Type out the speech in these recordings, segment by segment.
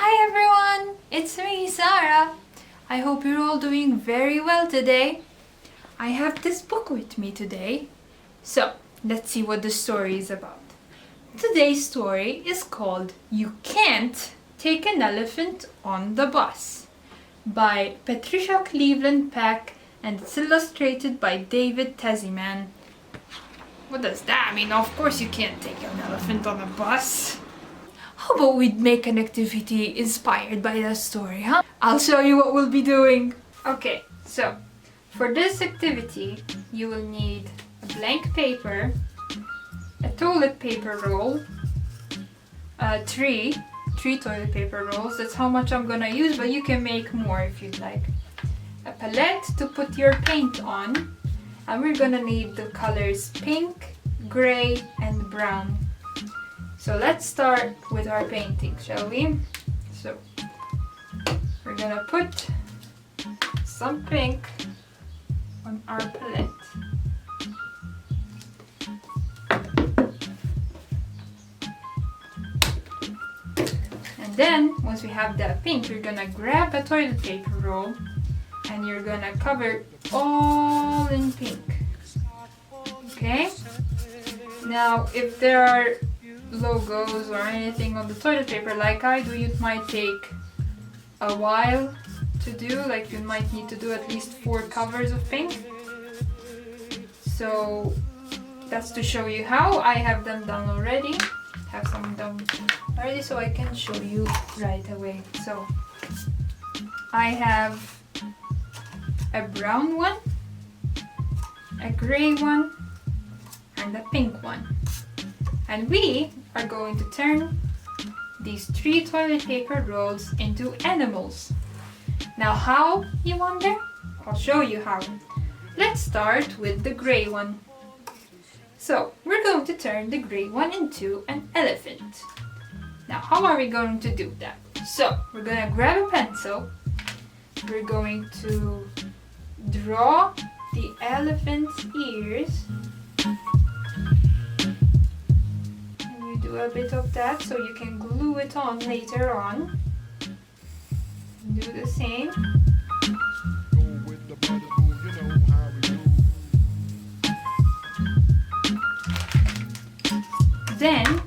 Hi everyone, it's me, Sarah. I hope you're all doing very well today. I have this book with me today. So, let's see what the story is about. Today's story is called You Can't Take an Elephant on the Bus by Patricia Cleveland Peck, and it's illustrated by David Teziman. What does that mean? Of course you can't take an elephant on a bus. How about we make an activity inspired by that story, huh? I'll show you what we'll be doing. Okay, so for this activity, you will need a blank paper, a toilet paper roll, three toilet paper rolls. That's how much I'm gonna use, but you can make more if you'd like. A palette to put your paint on, and we're gonna need the colors pink, gray, and brown. So let's start with our painting, shall we? So we're gonna put some pink on our palette. And then once we have that pink, you're gonna grab a toilet paper roll and you're gonna cover all in pink. Okay? Now if there are logos or anything on the toilet paper like I do, it might take a while to do, like you might need to do at least 4 covers of pink. So that's to show you how. I have them done already, have some done already, so I can show you right away. So I have a brown one, a gray one, and a pink one. And we are going to turn these 3 toilet paper rolls into animals. Now how, you wonder? I'll show you how. Let's start with the gray one. So we're going to turn the gray one into an elephant. Now how are we going to do that? So we're going to grab a pencil. We're going to draw the elephant's ears. Do a bit of that so you can glue it on later on. Do the same. Then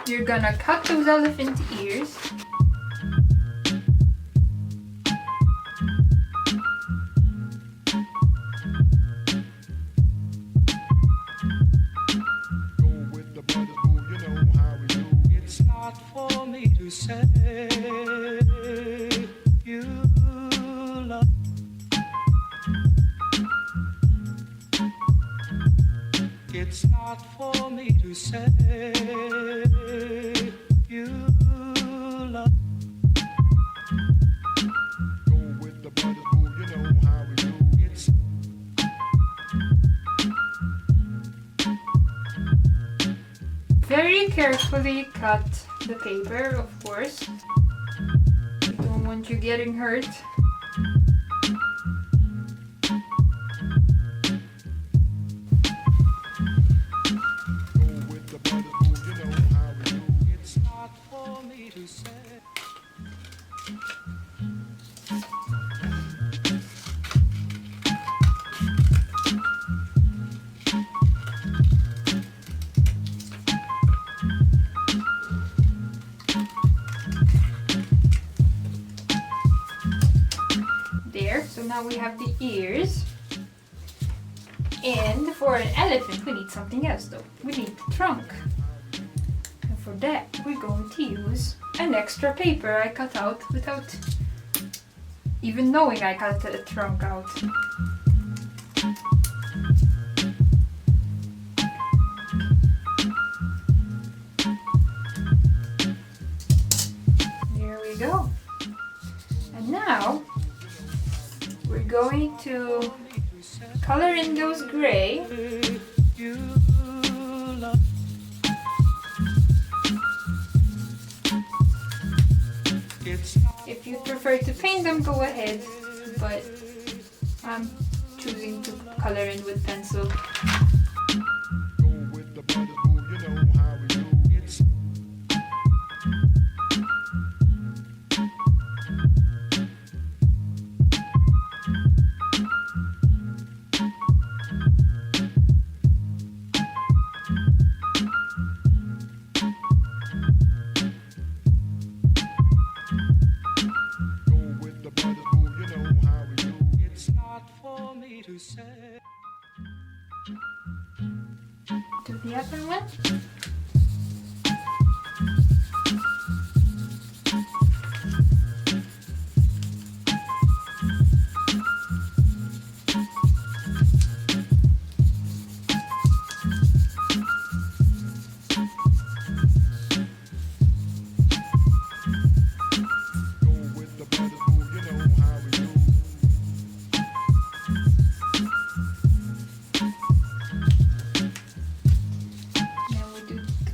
you're gonna cut those elephant ears. It's not for me to say you love. Go with the brothers, boo, you know how we do. It's very carefully cut the paper, of course. We don't want you getting hurt. So now we have the ears, and for an elephant we need something else though. We need the trunk, and for that we're going to use an extra paper I cut out without even knowing I cut the trunk out. There we go. And now we're going to color in those gray. If you prefer to paint them, go ahead, but I'm choosing to color in with pencil. second one.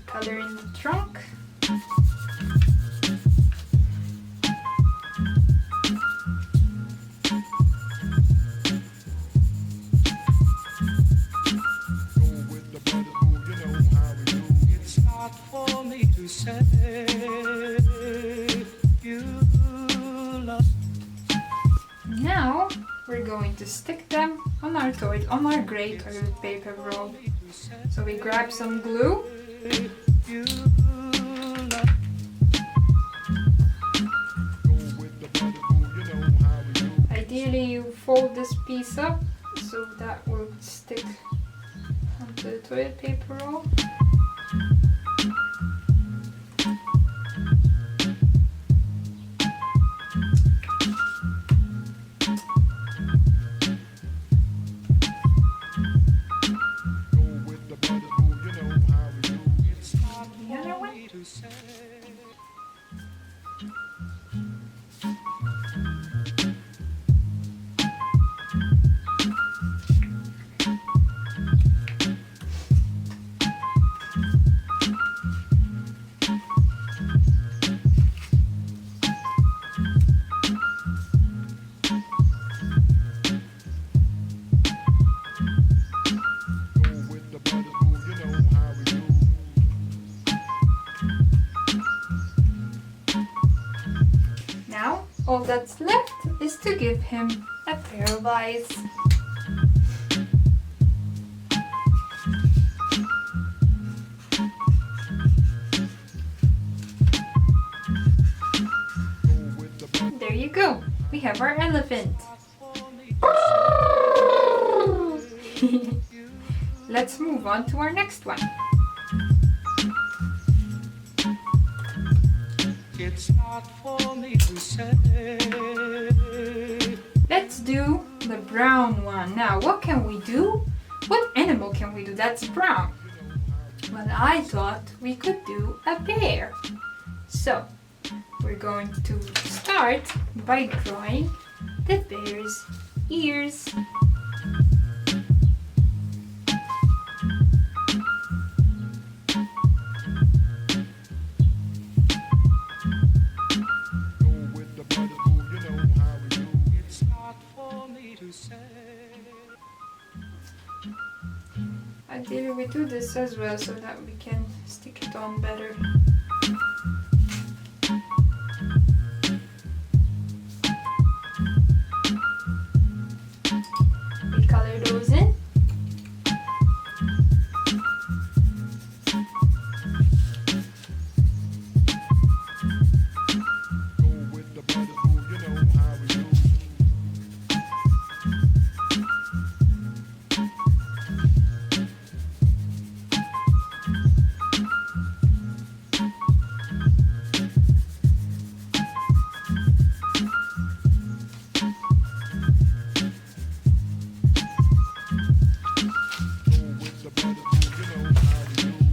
Color in the trunk. It's not for me to say you love. Now we're going to stick them on our gray toilet paper roll. So we grab some glue. You love. Ideally you fold this piece up so that will stick onto the toilet paper roll. The other one. Now, all that's left is to give him a pair of eyes. There you go. We have our elephant. Let's move on to our next one. It's not for me to say. Let's do the brown one. Now, what can we do? What animal can we do that's brown? Well, I thought we could do a bear. So, we're going to start by drawing the bear's ears. It's not for me to say. Ideally, we do this as well so that we can stick it on better. We color those in.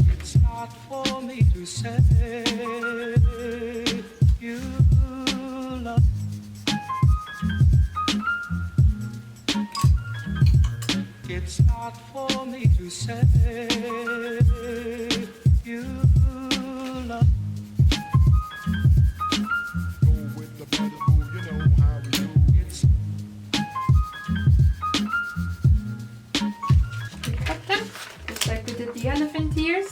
It's not for me to say you love. It's not for me to say you love. It's We cut them, just like we did the elephant ears.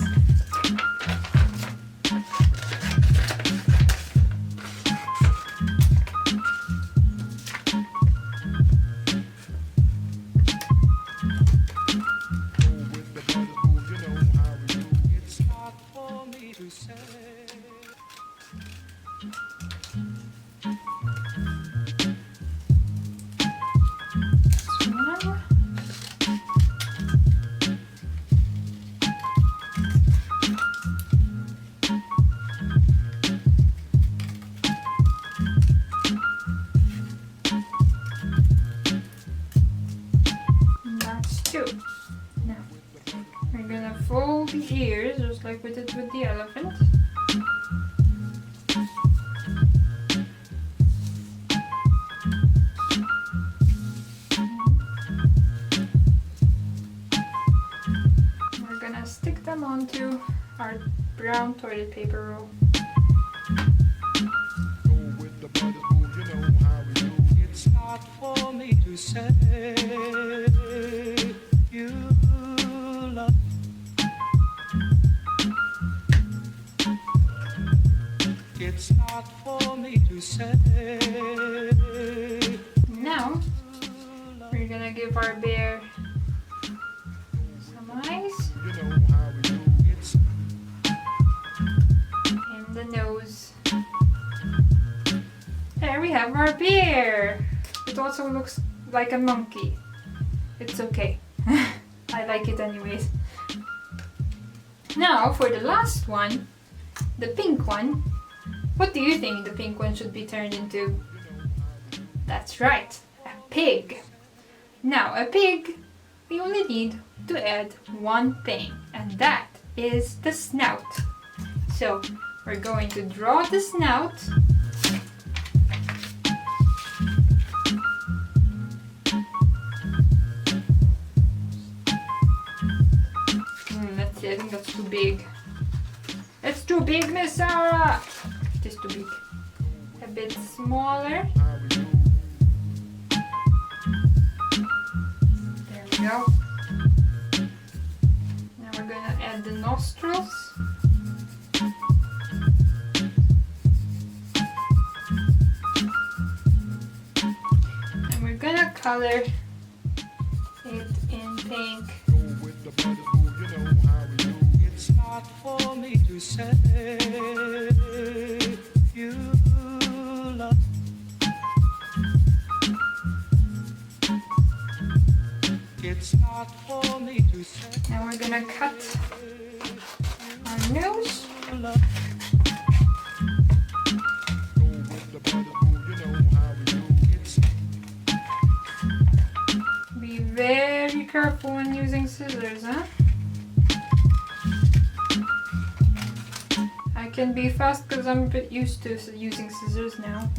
like we did with the elephant. We're gonna stick them onto our brown toilet paper roll. Go with the brothers, boo, you know how we do. It's not for me to say you love. It's not for me to say. Now, we're gonna give our bear some eyes You know how we do. It's and the nose. There we have our bear! It also looks like a monkey. It's okay. I like it anyways. Now, for the last one, the pink one. What do you think the pink one should be turned into? That's right, a pig. Now, a pig, we only need to add one thing, and that is the snout. So, we're going to draw the snout. Let's see, I think that's too big. It's too big, Miss Sarah! It is too big. A bit smaller. How we do. There we go. Now we're gonna add the nostrils. And we're gonna color it in pink. Go with the brothers, boo, you know how we do. It's not for me to say you love. It's not for me to say Now we're gonna cut our nose. you love. Go with the brothers, boo, you know how we do. It's Be very careful when using scissors, huh? I can be fast because I'm a bit used to using scissors now.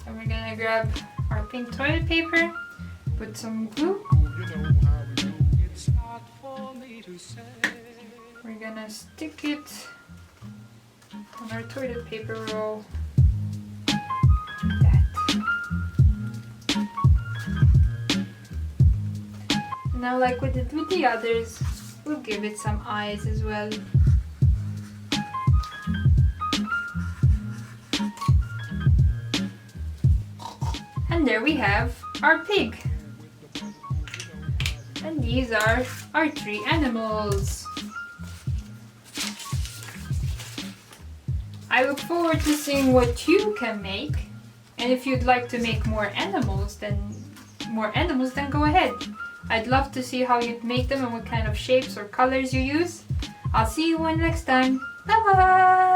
And we're gonna grab our pink toilet paper, put some glue. Boo, you know how we do. It's not for me to say. We're gonna stick it on our toilet paper roll. Like that. Now, like we did with the others, we'll give it some eyes as well. And there we have our pig. And these are our 3 animals. I look forward to seeing what you can make. And if you'd like to make more animals, then go ahead. I'd love to see how you'd make them and what kind of shapes or colors you use. I'll see you one next time. Bye bye!